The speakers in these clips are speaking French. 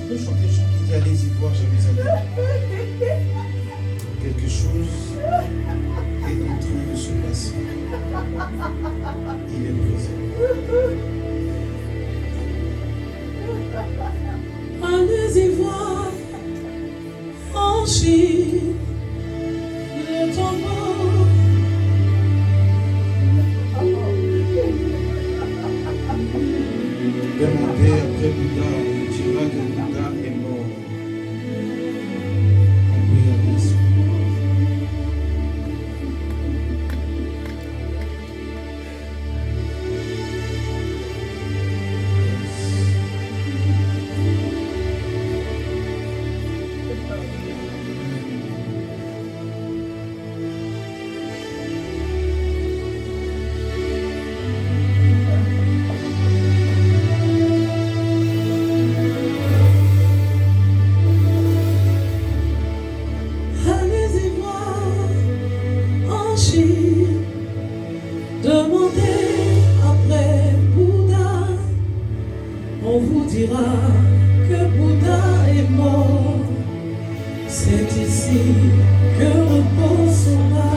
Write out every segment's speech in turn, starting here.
peut chanter le chant qui dit allez-y voir Jérusalem. Quelque chose est en train de se passer. Il est présent. Allez-y voir en Chine le tombeau. Demandez après Bouddha, on dira que Bouddha est mort. On prie à Jésus. Allez-y voir en Chine, demandez après Bouddha, on vous dira que Bouddha est mort. C'est ici que repose son âme.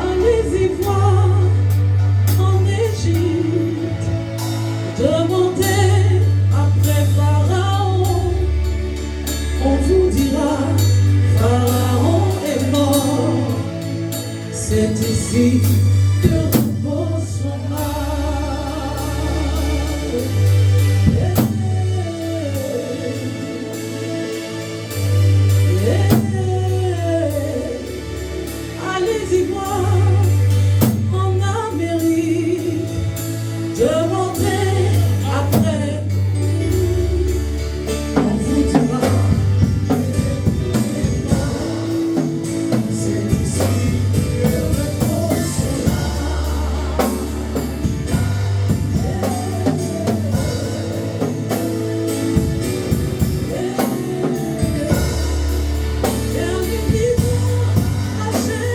Allez-y voir en Égypte, demandez après Pharaon, on vous dira Pharaon est mort. C'est ici que repose son âme. Allez-y voir en Amérique, demandez après, on vous dira c'est ici que repose son âme. Allez-y voir à Jérusalem,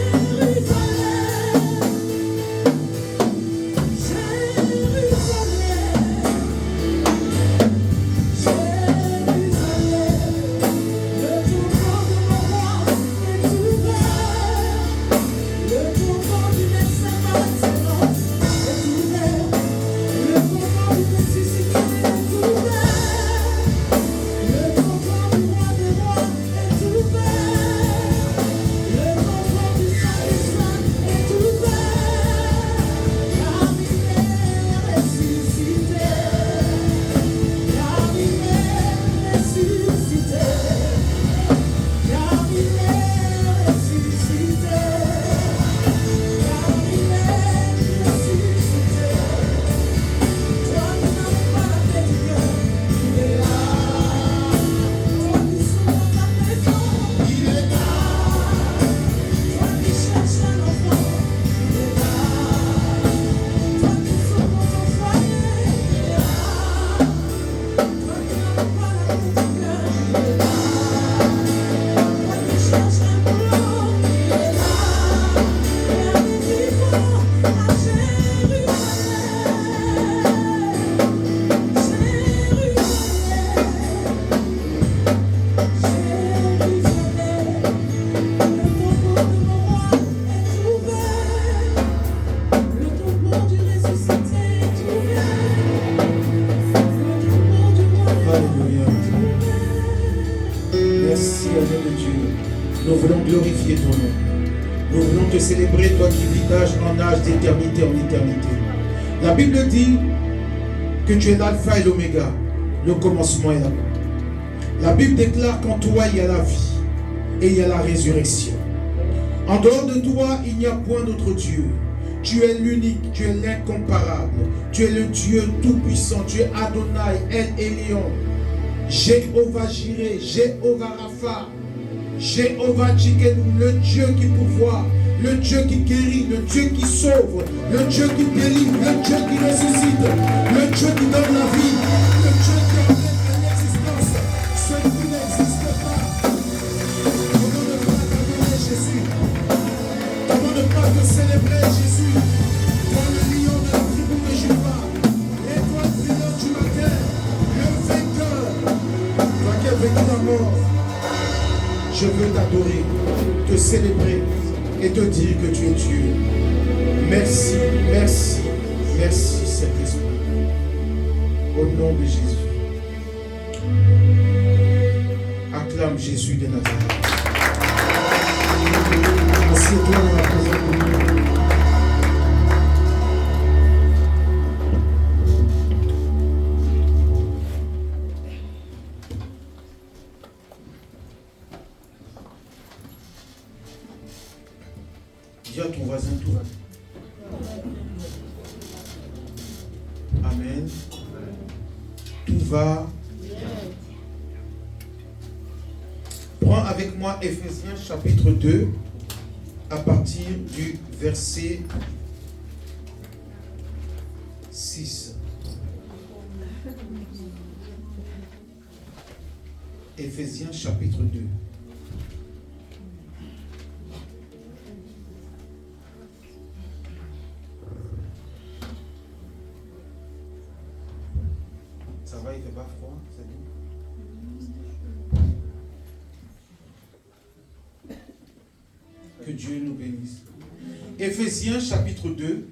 Nous voulons glorifier ton nom. Nous voulons te célébrer, toi qui vis d'âge en âge, d'éternité en éternité. La Bible dit que tu es l'alpha et l'oméga, le commencement et la fin. La Bible déclare qu'en toi il y a la vie et il y a la résurrection. En dehors de toi, il n'y a point d'autre Dieu. Tu es l'unique, tu es l'incomparable. Tu es le Dieu tout-puissant. Tu es Adonai, El Elyon, Jéhovah Jireh, Jéhovah Rapha, Jéhovah Tchikenu, le Dieu qui pourvoit, le Dieu qui guérit, le Dieu qui sauve, le Dieu qui délivre, le Dieu qui ressuscite, le Dieu qui donne la vie, le Dieu qui amène à l'existence ce qui n'existe pas. Au nom de Jésus. Je veux t'adorer, te célébrer et te dire que tu es Dieu. Merci, merci, merci Saint-Esprit. Au nom de Jésus. Acclame Jésus de Nazareth. Assieds-toi dans la présence de Dieu. Dis à ton voisin, tout va bien. Amen. Tout va. Prends avec moi Éphésiens chapitre 2 à partir du verset 6. Éphésiens chapitre 2. Ça va, il fait pas froid, c'est bon. Que Dieu nous bénisse. Éphésiens chapitre 2,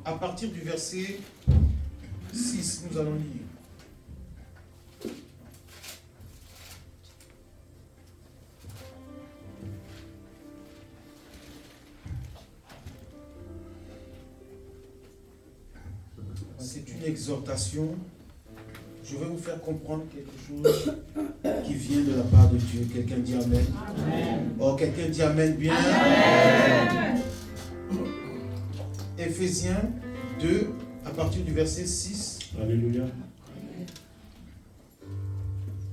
à partir du verset 6, nous allons lire. C'est une exhortation. Je vais vous faire comprendre quelque chose qui vient de la part de Dieu. Quelqu'un dit Amen. Amen. Oh, quelqu'un dit Amen bien. Amen. Éphésiens 2, à partir du verset 6. Alléluia.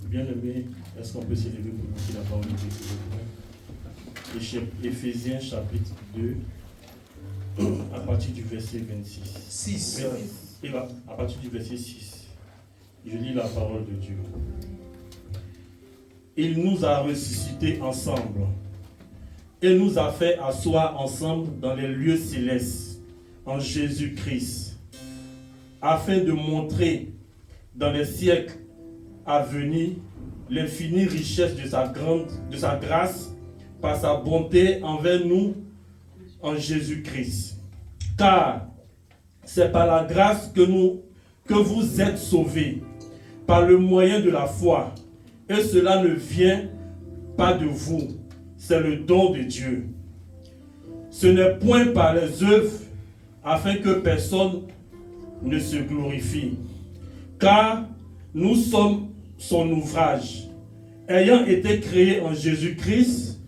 Bien-aimé, est-ce qu'on peut s'élever pour écouter la parole de Dieu? Éphésiens chapitre 2, à partir du verset 26. 6. Et là, à partir du verset 6. Je lis la parole de Dieu. Il nous a ressuscités ensemble et nous a fait asseoir ensemble dans les lieux célestes en Jésus-Christ, afin de montrer dans les siècles à venir l'infinie richesse de sa grâce par sa bonté envers nous en Jésus-Christ. Car c'est par la grâce que vous êtes sauvés, par le moyen de la foi. Et cela ne vient pas de vous, c'est le don de Dieu. Ce n'est point par les œuvres, afin que personne ne se glorifie. Car nous sommes son ouvrage, ayant été créés en Jésus-Christ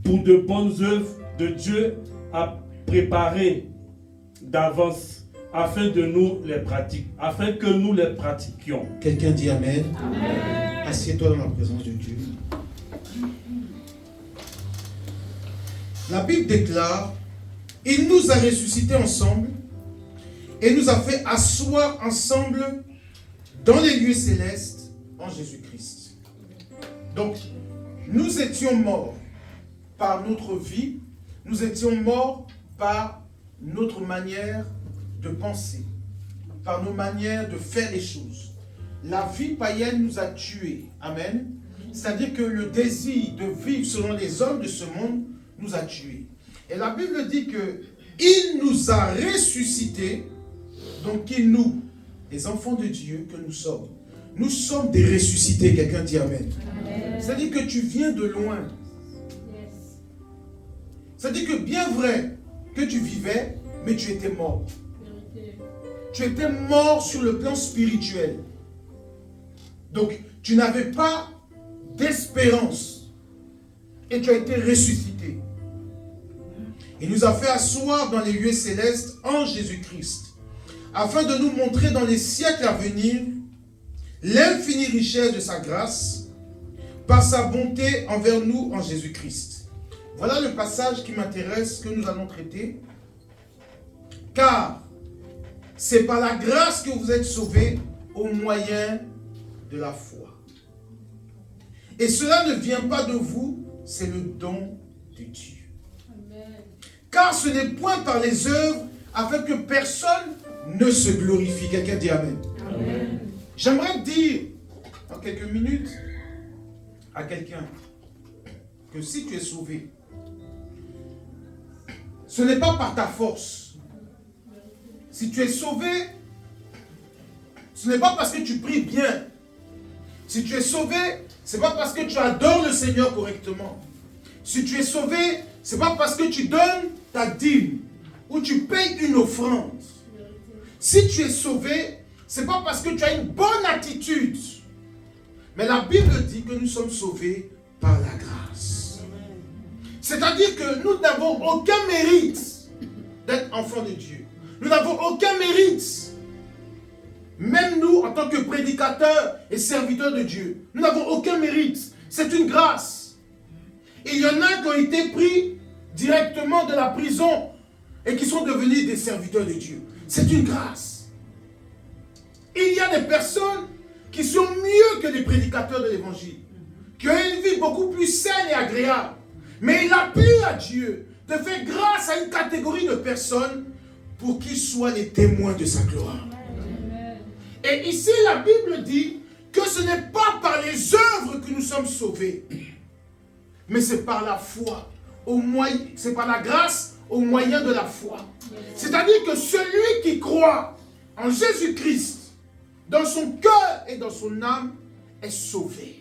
pour de bonnes œuvres de Dieu à préparer d'avance, afin que nous les pratiquions. Quelqu'un dit Amen. Amen. Assieds-toi dans la présence de Dieu. La Bible déclare, il nous a ressuscités ensemble et nous a fait asseoir ensemble dans les lieux célestes en Jésus-Christ. Donc, nous étions morts par notre vie, nous étions morts par notre manière de penser, par nos manières de faire les choses. La vie païenne nous a tués. Amen. C'est-à-dire que le désir de vivre selon les hommes de ce monde nous a tués. Et la Bible dit que il nous a ressuscités, donc il nous, les enfants de Dieu que nous sommes des ressuscités. Quelqu'un dit Amen. Amen. C'est-à-dire que tu viens de loin. Yes. C'est-à-dire que bien vrai que tu vivais, mais tu étais mort. Tu étais mort sur le plan spirituel. Donc, tu n'avais pas d'espérance. Et tu as été ressuscité. Il nous a fait asseoir dans les lieux célestes en Jésus-Christ, afin de nous montrer dans les siècles à venir l'infinie richesse de sa grâce, par sa bonté envers nous en Jésus-Christ. Voilà le passage qui m'intéresse, que nous allons traiter. Car c'est par la grâce que vous êtes sauvés au moyen de la foi. Et cela ne vient pas de vous, c'est le don de Dieu. Amen. Car ce n'est point par les œuvres, afin que personne ne se glorifie. Quelqu'un dit Amen. Amen. J'aimerais dire, en quelques minutes, à quelqu'un que si tu es sauvé, ce n'est pas par ta force. Si tu es sauvé, ce n'est pas parce que tu pries bien. Si tu es sauvé, ce n'est pas parce que tu adores le Seigneur correctement. Si tu es sauvé, ce n'est pas parce que tu donnes ta dîme ou tu payes une offrande. Si tu es sauvé, ce n'est pas parce que tu as une bonne attitude. Mais la Bible dit que nous sommes sauvés par la grâce. C'est-à-dire que nous n'avons aucun mérite d'être enfants de Dieu. Nous n'avons aucun mérite. Même nous, en tant que prédicateurs et serviteurs de Dieu, nous n'avons aucun mérite. C'est une grâce. Et il y en a qui ont été pris directement de la prison et qui sont devenus des serviteurs de Dieu. C'est une grâce. Il y a des personnes qui sont mieux que les prédicateurs de l'évangile, qui ont une vie beaucoup plus saine et agréable. Mais il a plu à Dieu de faire grâce à une catégorie de personnes pour qu'ils soient les témoins de sa gloire. Et ici, la Bible dit que ce n'est pas par les œuvres que nous sommes sauvés, mais c'est par la foi, c'est par la grâce au moyen de la foi. C'est-à-dire que celui qui croit en Jésus-Christ, dans son cœur et dans son âme, est sauvé.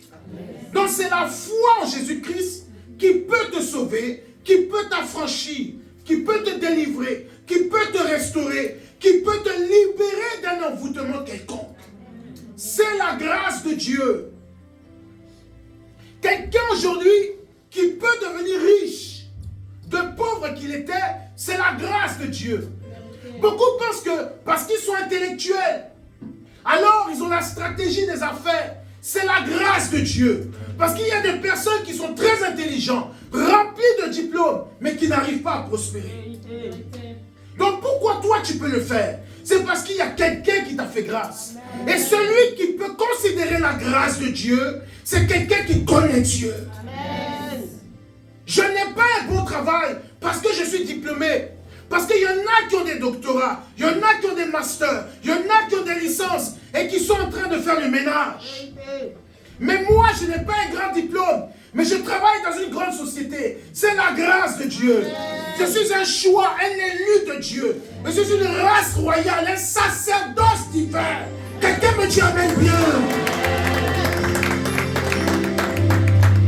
Donc c'est la foi en Jésus-Christ qui peut te sauver, qui peut t'affranchir, qui peut te délivrer, qui peut te restaurer, qui peut te libérer d'un envoûtement quelconque. C'est la grâce de Dieu. Quelqu'un aujourd'hui qui peut devenir riche, de pauvre qu'il était, c'est la grâce de Dieu. Beaucoup pensent que parce qu'ils sont intellectuels, alors ils ont la stratégie des affaires. C'est la grâce de Dieu. Parce qu'il y a des personnes qui sont très intelligentes, remplies de diplômes, mais qui n'arrivent pas à prospérer. Donc pourquoi toi tu peux le faire? C'est parce qu'il y a quelqu'un qui t'a fait grâce. Et celui qui peut considérer la grâce de Dieu, c'est quelqu'un qui connaît Dieu. Je n'ai pas un bon travail parce que je suis diplômé. Parce qu'il y en a qui ont des doctorats, il y en a qui ont des masters, il y en a qui ont des licences et qui sont en train de faire le ménage. Mais moi, je n'ai pas un grand diplôme, mais je travaille dans une grande société. C'est la grâce de Dieu. Je suis un choix, un élu de Dieu. Je suis une race royale, un sacerdoce divin. Quelqu'un me dit amen bien.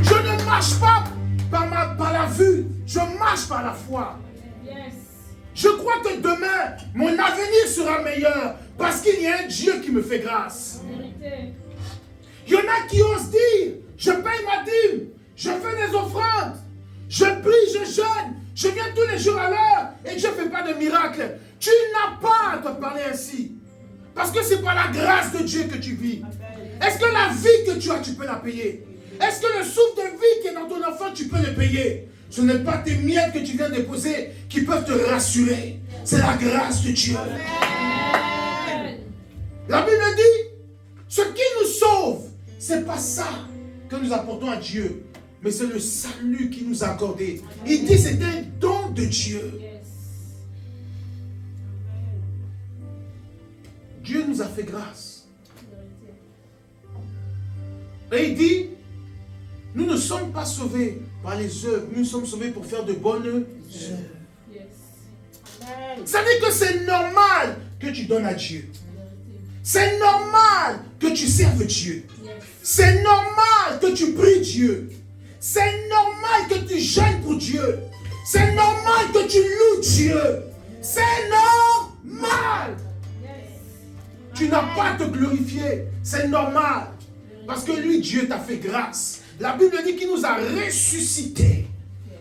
Je ne marche pas par la vue, je marche par la foi. Je crois que demain, mon avenir sera meilleur parce qu'il y a un Dieu qui me fait grâce. Il y en a qui osent dire, je paye ma dîme, je fais des offrandes, je prie, je jeûne, je viens tous les jours à l'heure et Dieu ne fait pas de miracle. Tu n'as pas à te parler ainsi. Parce que c'est par la grâce de Dieu que tu vis. Est-ce que la vie que tu as, tu peux la payer? Est-ce que le souffle de vie qui est dans ton enfant, tu peux le payer? Ce n'est pas tes miettes que tu viens déposer qui peuvent te rassurer. C'est la grâce de Dieu. Amen. La Bible dit, ce qui nous sauve, ce n'est pas ça que nous apportons à Dieu, mais c'est le salut qu'il nous a accordé. Il dit c'est un don de Dieu. Dieu nous a fait grâce. Et il dit, nous ne sommes pas sauvés par les œuvres, nous sommes sauvés pour faire de bonnes œuvres. Ça veut dire que c'est normal que tu donnes à Dieu. C'est normal que tu serves Dieu. C'est normal que tu pries Dieu. C'est normal que tu jeûnes pour Dieu. C'est normal que tu loues Dieu. C'est normal. Tu n'as pas à te glorifier. C'est normal. Parce que lui, Dieu t'a fait grâce. La Bible dit qu'il nous a ressuscités.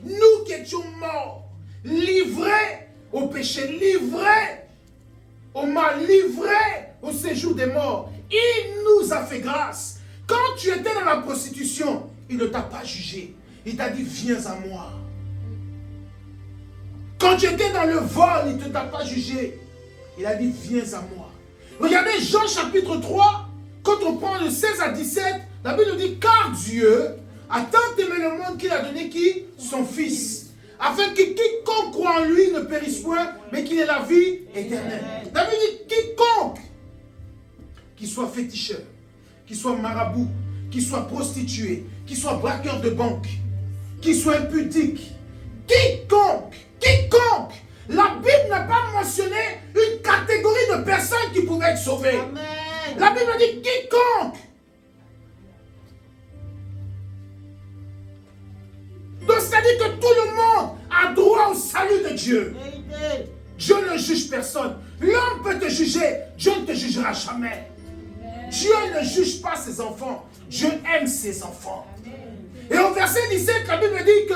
Nous qui étions morts, livrés au péché, livrés au mal, livrés au séjour des morts. Il nous a fait grâce. Quand tu étais dans la prostitution, il ne t'a pas jugé. Il t'a dit, viens à moi. Quand tu étais dans le vol, il ne t'a pas jugé. Il a dit, viens à moi. Regardez Jean chapitre 3, quand on prend de 16 à 17, la Bible nous dit, car Dieu a tant aimé le monde qu'il a donné qui? Son Fils. Afin que quiconque croit en lui ne périsse point, mais qu'il ait la vie éternelle. La Bible dit, quiconque, qu'il soit féticheur, qu'il soit marabout, qu'il soit prostitué, qu'il soit braqueur de banque, qu'il soit impudique, quiconque, la Bible n'a pas mentionné une catégorie de personnes qui pouvaient être sauvées. Amen. La Bible dit quiconque. Donc c'est-à-dire que tout le monde a droit au salut de Dieu. Amen. Dieu ne juge personne. L'homme peut te juger, Dieu ne te jugera jamais. Dieu ne juge pas ses enfants, Dieu aime ses enfants. Et au verset 17, la Bible dit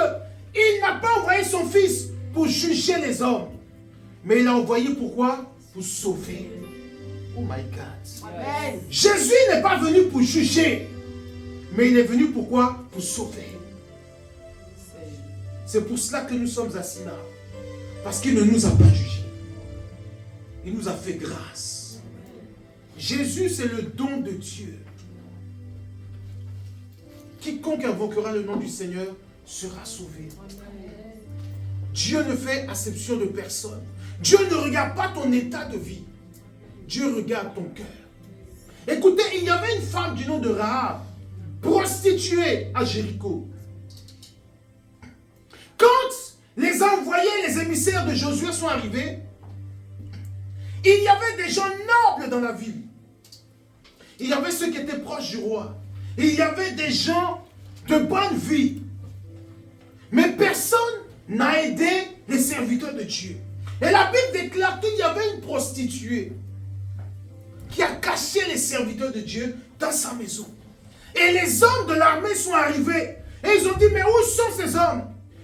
qu'il n'a pas envoyé son fils pour juger les hommes, mais il l'a envoyé pourquoi? Pour sauver. Oh my God. Amen. Jésus n'est pas venu pour juger, mais il est venu pourquoi? Pour sauver. C'est pour cela que nous sommes assis là. Parce qu'il ne nous a pas jugés. Il nous a fait grâce. Jésus, c'est le don de Dieu. Quiconque invoquera le nom du Seigneur sera sauvé. Dieu ne fait acception de personne. Dieu ne regarde pas ton état de vie. Dieu regarde ton cœur. Écoutez, il y avait une femme du nom de Rahab, prostituée à Jéricho. Quand les envoyés, les émissaires de Josué sont arrivés, il y avait des gens nobles dans la ville. Il y avait ceux qui étaient proches du roi. Il y avait des gens de bonne vie. Mais personne n'a aidé les serviteurs de Dieu. Et la Bible déclare qu'il y avait une prostituée qui a caché les serviteurs de Dieu dans sa maison. Et les hommes de l'armée sont arrivés. Et ils ont dit, mais où sont ces hommes?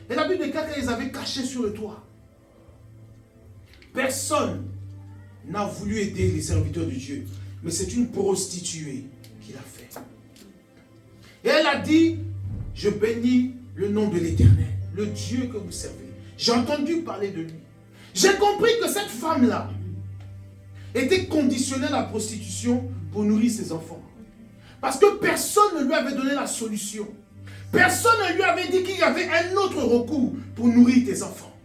Et la Bible déclare qu'ils les avaient cachés sur le toit. Personne n'a voulu aider les serviteurs de Dieu. Mais c'est une prostituée qui l'a fait. Et elle a dit, je bénis le nom de l'Éternel, le Dieu que vous servez. J'ai entendu parler de lui. J'ai compris que cette femme-là était conditionnée à la prostitution pour nourrir ses enfants. Parce que personne ne lui avait donné la solution. Personne ne lui avait dit qu'il y avait un autre recours pour nourrir tes enfants.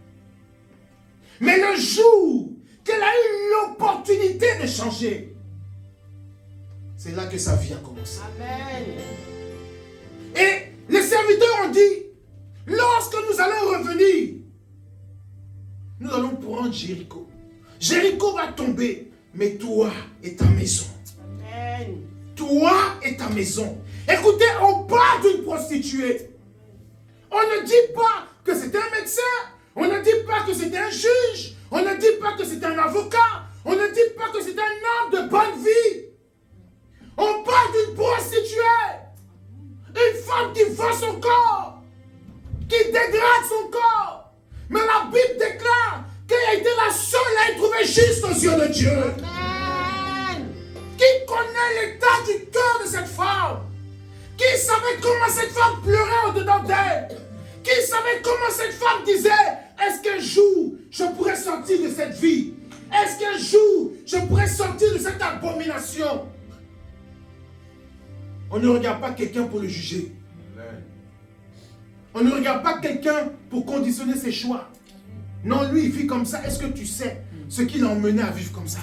Mais le jour qu'elle a eu l'opportunité de changer, c'est là que sa vie a commencé. Amen. Et les serviteurs ont dit, lorsque nous allons revenir, nous allons prendre Jéricho. Jéricho va tomber, mais toi et ta maison. Amen. Toi et ta maison. Écoutez, on parle d'une prostituée. On ne dit pas que c'est un médecin. On ne dit pas que c'est un juge. On ne dit pas que c'est un avocat. On ne dit pas que c'est un homme de bonne vie. On parle d'une prostituée. Une femme qui vend son corps. Qui dégrade son corps. Mais la Bible déclare qu'elle a été la seule à être trouvée juste aux yeux de Dieu. Amen. Qui connaît l'état du cœur de cette femme? Qui savait comment cette femme pleurait au-dedans d'elle? Qui savait comment cette femme disait, est-ce qu'un jour je pourrais sortir de cette vie? Est-ce qu'un jour je pourrais sortir de cette abomination? On ne regarde pas quelqu'un pour le juger. On ne regarde pas quelqu'un pour conditionner ses choix. Non, lui il vit comme ça. Est-ce que tu sais ce qui l'a emmené à vivre comme ça?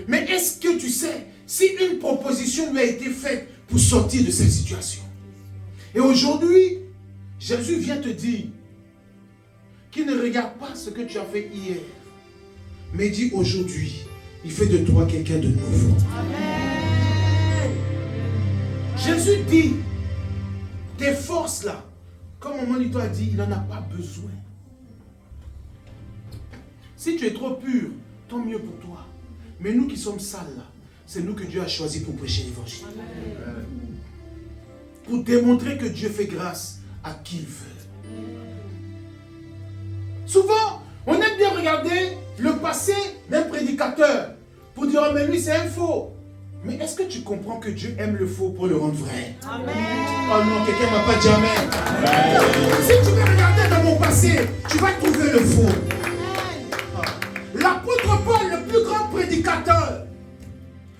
Mais est-ce que tu sais si une proposition lui a été faite pour sortir de cette situation? Et aujourd'hui, Jésus vient te dire qu'il ne regarde pas ce que tu as fait hier, mais dit aujourd'hui, il fait de toi quelqu'un de nouveau. Amen. Jésus dit, tes forces là, comme maman Lito a dit, il n'en a pas besoin. Si tu es trop pur, tant mieux pour toi. Mais nous qui sommes sales là, c'est nous que Dieu a choisi pour prêcher l'évangile. Pour démontrer que Dieu fait grâce à qui il veut. Souvent, on aime bien regarder le passé d'un prédicateur pour dire, oh mais lui c'est un faux. Mais est-ce que tu comprends que Dieu aime le faux pour le rendre vrai? Amen. Oh non, quelqu'un ne m'a pas dit amen. Si tu veux regarder dans mon passé, tu vas trouver le faux. L'apôtre Paul, le plus grand prédicateur,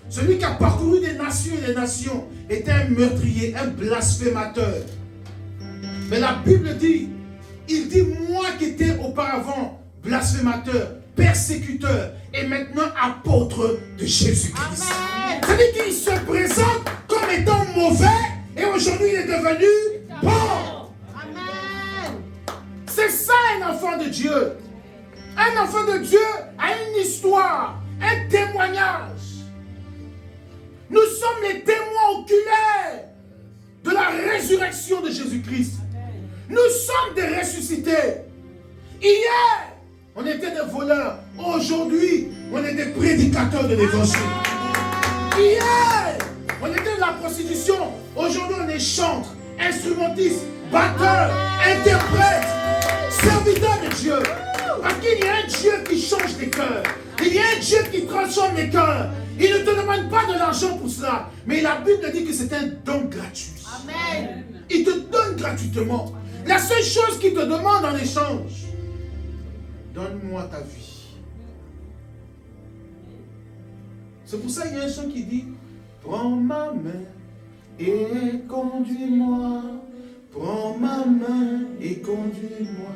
celui qui a parcouru des nations et des nations, était un meurtrier, un blasphémateur. Mais la Bible dit, il dit, moi qui étais auparavant blasphémateur, persécuteur, et maintenant apôtre de Jésus-Christ. Amen. C'est-à-dire qu'il se présente comme étant mauvais, Et aujourd'hui, il est devenu pauvre. Amen. C'est ça un enfant de Dieu. Un enfant de Dieu a une histoire, un témoignage. Nous sommes les témoins oculaires de la résurrection de Jésus-Christ. Nous sommes des ressuscités. Hier, on était des voleurs. Aujourd'hui, on est des prédicateurs de l'évangile. Hier, on était de la prostitution. Aujourd'hui, on est chantres, instrumentistes, batteurs, interprètes, serviteurs de Dieu. Parce qu'il y a un Dieu qui change les cœurs. Il y a un Dieu qui transforme les cœurs. Il ne te demande pas de l'argent pour cela. Mais la Bible dit que c'est un don gratuit. Amen. Il te donne gratuitement. La seule chose qu'il te demande en échange, donne-moi ta vie. C'est pour ça qu'il y a un chant qui dit, prends ma main et conduis-moi. Prends ma main et conduis-moi.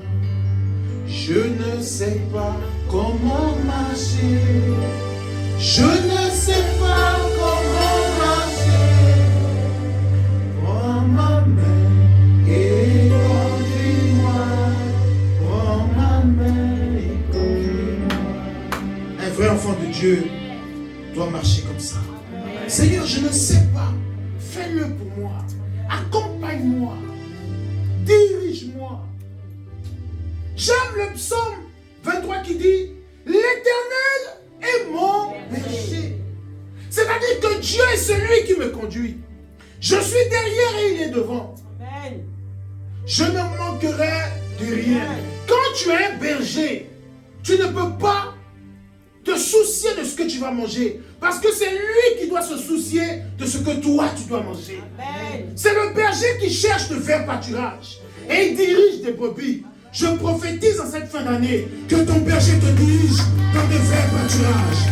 Je ne sais pas comment marcher. Je ne sais pas comment marcher. Prends ma main et conduis-moi. Prends ma main et conduis-moi. Un vrai enfant de Dieu doit marcher comme ça. Seigneur, je ne sais pas. Fais-le pour moi. Accompagne-moi. Dirige-moi. J'aime le psaume 23 qui dit l'Éternel est mon berger. C'est-à-dire que Dieu est celui qui me conduit. Je suis derrière et il est devant. Amen. Je ne manquerai de rien. Quand tu es un berger, tu ne peux pas te soucier de ce que tu vas manger. Parce que c'est lui qui doit se soucier de ce que toi tu dois manger. Amen. C'est le berger qui cherche le vert pâturage. Et il dirige des brebis. Je prophétise en cette fin d'année que ton berger te dirige dans de verts pâturages.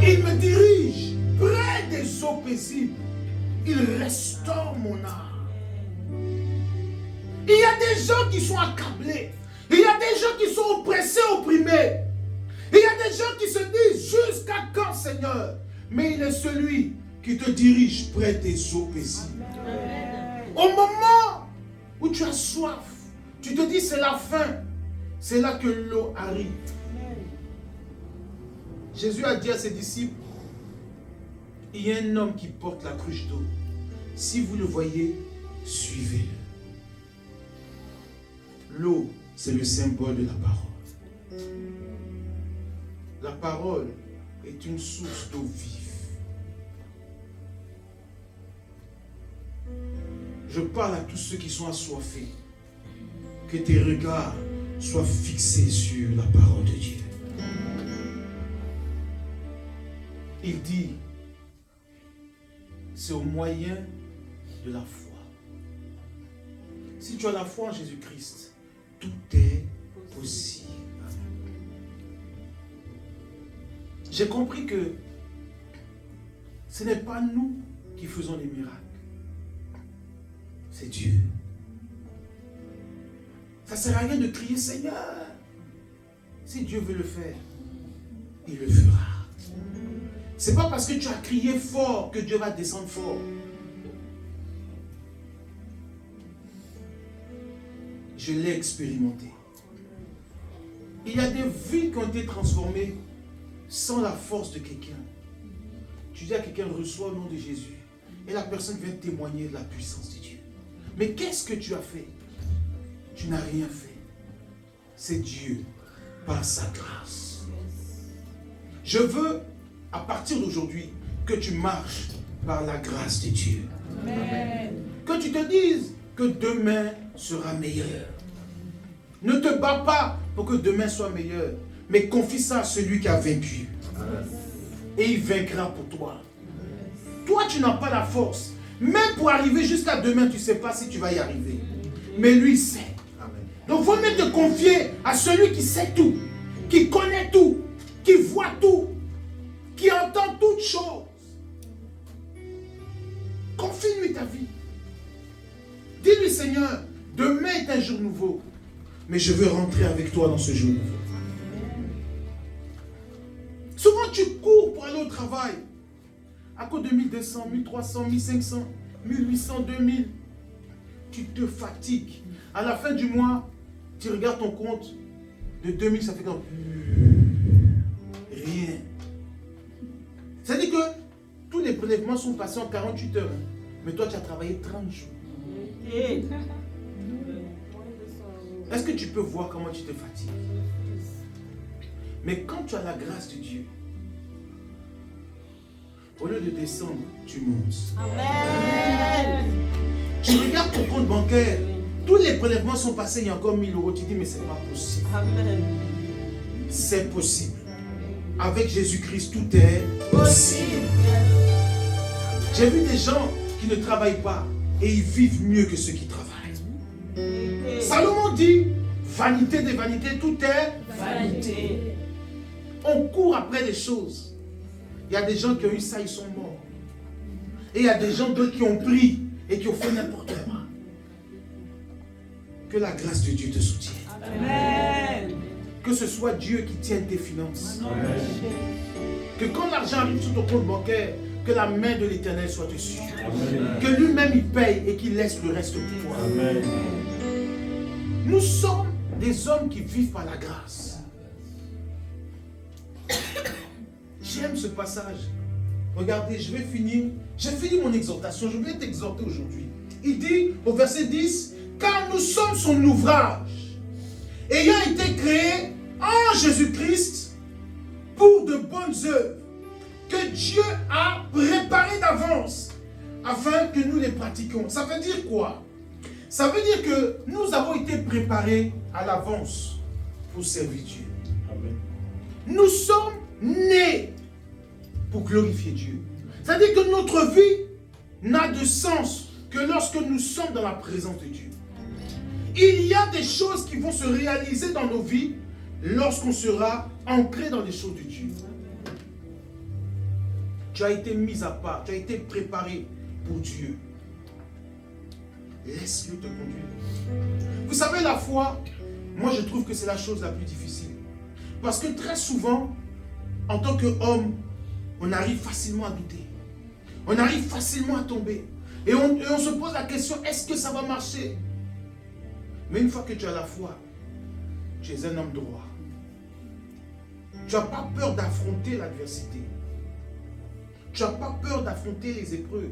Il me dirige près des eaux paisibles. Il restaure mon âme. Il y a des gens qui sont accablés. Il y a des gens qui sont oppressés, opprimés. Il y a des gens qui se disent jusqu'à quand, Seigneur? Mais il est celui qui te dirige près des eaux paisibles. Au moment où tu as soif, tu te dis c'est la faim. C'est là que l'eau arrive. Jésus a dit à ses disciples, il y a un homme qui porte la cruche d'eau. Si vous le voyez, suivez-le. L'eau, c'est le symbole de la parole. La parole est une source d'eau vive. Je parle à tous ceux qui sont assoiffés. Que tes regards soient fixés sur la parole de Dieu. Il dit, c'est au moyen de la foi. Si tu as la foi en Jésus-Christ, tout est possible. J'ai compris que ce n'est pas nous qui faisons les miracles. C'est Dieu. Ça ne sert à rien de crier Seigneur. Si Dieu veut le faire, il le fera. Ce n'est pas parce que tu as crié fort que Dieu va descendre fort. Je l'ai expérimenté. Il y a des vies qui ont été transformées sans la force de quelqu'un. Tu dis à quelqu'un, reçois au nom de Jésus. Et la personne vient témoigner de la puissance de Dieu. Mais qu'est-ce que tu as fait? Tu n'as rien fait. C'est Dieu, par sa grâce. Je veux, à partir d'aujourd'hui, que tu marches par la grâce de Dieu. Amen. Que tu te dises que demain sera meilleur. Ne te bats pas pour que demain soit meilleur, mais confie ça à celui qui a vaincu. Amen. Et il vaincra pour toi. Toi, tu n'as pas la force. Même pour arriver jusqu'à demain, tu ne sais pas si tu vas y arriver. Mais lui, il sait. Amen. Donc, il faut mieux te confier à celui qui sait tout, qui connaît tout, qui voit tout, qui entend toutes choses. Confie-lui ta vie. Dis-lui, Seigneur, demain est un jour nouveau, mais je veux rentrer avec toi dans ce jour nouveau. Souvent, tu cours pour aller au travail. À cause de 1200, 1300, 1500, 1800, 2000, tu te fatigues. À la fin du mois, tu regardes ton compte de 2000, ça fait comme rien. C'est-à-dire que tous les prélèvements sont passés en 48 heures. Mais toi, tu as travaillé 30 jours. Est-ce que tu peux voir comment tu te fatigues? Mais quand tu as la grâce de Dieu, au lieu de descendre, tu montes. Amen. Tu regardes ton compte bancaire, tous les prélèvements sont passés, il y a encore 1000 euros. Tu dis, mais c'est pas possible. Amen. C'est possible. Avec Jésus-Christ, tout est possible. J'ai vu des gens qui ne travaillent pas et ils vivent mieux que ceux qui travaillent. Salomon dit, vanité des vanités, tout est Vanité. On court après des choses. Il y a des gens qui ont eu ça, ils sont morts. Et il y a des gens d'autres qui ont pris et qui ont fait n'importe quoi. Que la grâce de Dieu te soutienne. Amen. Que ce soit Dieu qui tienne tes finances. Amen. Que quand l'argent arrive sur ton compte bancaire, que la main de l'Éternel soit dessus. Amen. Que lui-même il paye et qu'il laisse le reste pour toi. Amen. Nous sommes des hommes qui vivent par la grâce. J'aime ce passage. Regardez, je vais finir. J'ai fini mon exhortation. Je vais t'exhorter aujourd'hui. Il dit au verset 10, car nous sommes son ouvrage, ayant été créés en Jésus-Christ pour de bonnes œuvres que Dieu a préparées d'avance afin que nous les pratiquions. Ça veut dire quoi? Ça veut dire que nous avons été préparés à l'avance pour servir Dieu. Amen. Nous sommes nés pour glorifier Dieu. C'est-à-dire que notre vie n'a de sens que lorsque nous sommes dans la présence de Dieu. Il y a des choses qui vont se réaliser dans nos vies lorsqu'on sera ancré dans les choses de Dieu. Tu as été mis à part, tu as été préparé pour Dieu. Laisse-le te conduire. Vous savez, la foi, moi je trouve que c'est la chose la plus difficile. Parce que très souvent, en tant qu'homme, on arrive facilement à douter. On arrive facilement à tomber. Et on se pose la question, est-ce que ça va marcher? Mais une fois que tu as la foi, tu es un homme droit. Tu n'as pas peur d'affronter l'adversité. Tu n'as pas peur d'affronter les épreuves.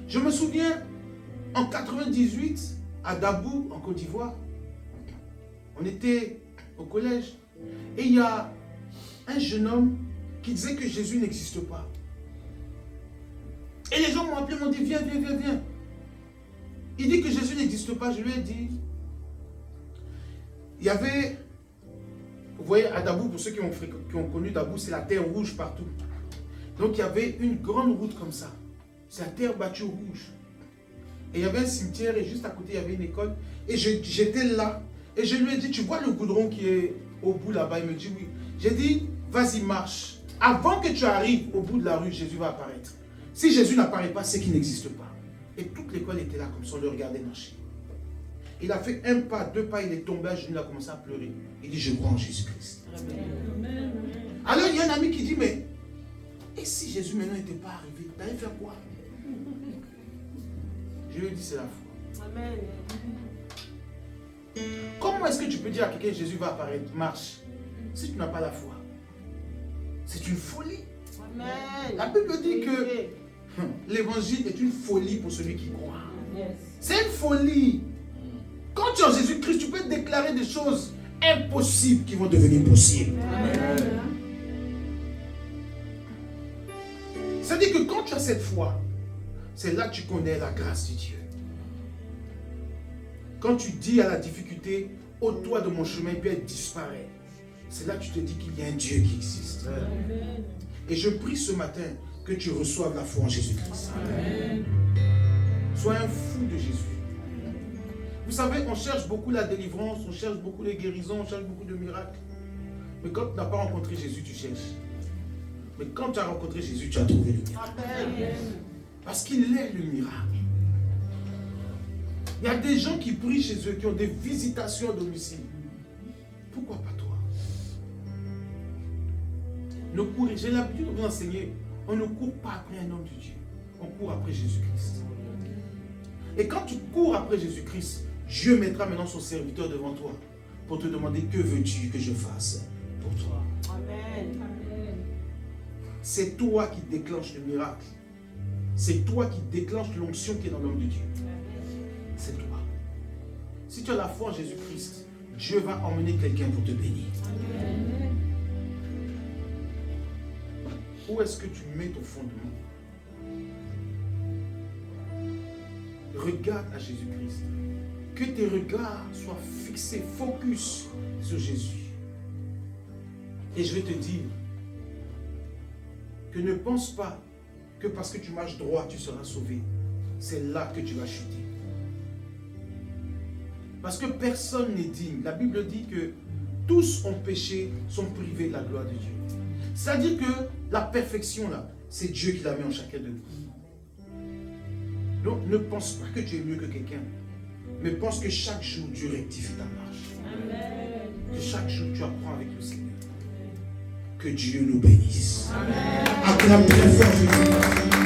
Je me souviens, en 98, à Dabou, en Côte d'Ivoire, on était au collège et il y a un jeune homme qui disait que Jésus n'existe pas. Et les gens m'ont appelé, m'ont dit, viens, viens, viens, viens. Il dit que Jésus n'existe pas. Je lui ai dit, il y avait, vous voyez, à Dabou, pour ceux qui ont connu Dabou, c'est la terre rouge partout. Donc il y avait une grande route comme ça. C'est la terre battue rouge. Et il y avait un cimetière et juste à côté, il y avait une école. Et j'étais là. Et je lui ai dit, tu vois le goudron qui est au bout là-bas? Il me dit oui. J'ai dit, vas-y, marche. Avant que tu arrives au bout de la rue, Jésus va apparaître. Si Jésus n'apparaît pas, c'est qu'il n'existe pas. Et toute l'école était là, comme ça, on le regardait marcher. Il a fait un pas, deux pas, il est tombé à genoux, il a commencé à pleurer. Il dit, je crois en Jésus-Christ. Alors il y a un ami qui dit, mais et si Jésus maintenant n'était pas arrivé, tu allais faire quoi? Je lui ai dit, c'est la foi. Amen. Comment est-ce que tu peux dire à quelqu'un Jésus va apparaître, marche, si tu n'as pas la foi? C'est une folie. Amen. La Bible dit que l'évangile est une folie pour celui qui croit. C'est une folie. Quand tu es en Jésus-Christ, tu peux déclarer des choses impossibles qui vont devenir possibles. Amen. C'est-à-dire que quand tu as cette foi, c'est là que tu connais la grâce de Dieu. Quand tu dis à la difficulté, ôte-toi de mon chemin, puis elle disparaît. C'est là que tu te dis qu'il y a un Dieu qui existe. Amen. Et je prie ce matin que tu reçoives la foi en Jésus-Christ. Sois un fou de Jésus. Vous savez, on cherche beaucoup la délivrance, on cherche beaucoup les guérisons, on cherche beaucoup de miracles. Mais quand tu n'as pas rencontré Jésus, tu cherches. Mais quand tu as rencontré Jésus, tu as trouvé le miracle. Amen. Parce qu'il est le miracle. Il y a des gens qui prient chez eux, qui ont des visitations à domicile. Pourquoi pas toi? J'ai l'habitude de vous enseigner. On ne court pas après un homme de Dieu. On court après Jésus-Christ. Et quand tu cours après Jésus-Christ, Dieu mettra maintenant son serviteur devant toi pour te demander que veux-tu que je fasse pour toi. Amen. C'est toi qui déclenche le miracle. C'est toi qui déclenche l'onction qui est dans l'homme de Dieu. C'est toi. Si tu as la foi en Jésus-Christ, Dieu va emmener quelqu'un pour te bénir. Amen. Où est-ce que tu mets ton fondement? Regarde à Jésus-Christ. Que tes regards soient fixés, focus sur Jésus. Et je vais te dire que ne pense pas que parce que tu marches droit, tu seras sauvé. C'est là que tu vas chuter. Parce que personne n'est digne. La Bible dit que tous ont péché, sont privés de la gloire de Dieu. C'est-à-dire que la perfection, là, c'est Dieu qui la met en chacun de nous. Donc, ne pense pas que tu es mieux que quelqu'un, mais pense que chaque jour, Dieu rectifie ta marche. Amen. Que chaque jour, tu apprends avec le Seigneur. Que Dieu nous bénisse. Amen. Acclame très fort Jésus.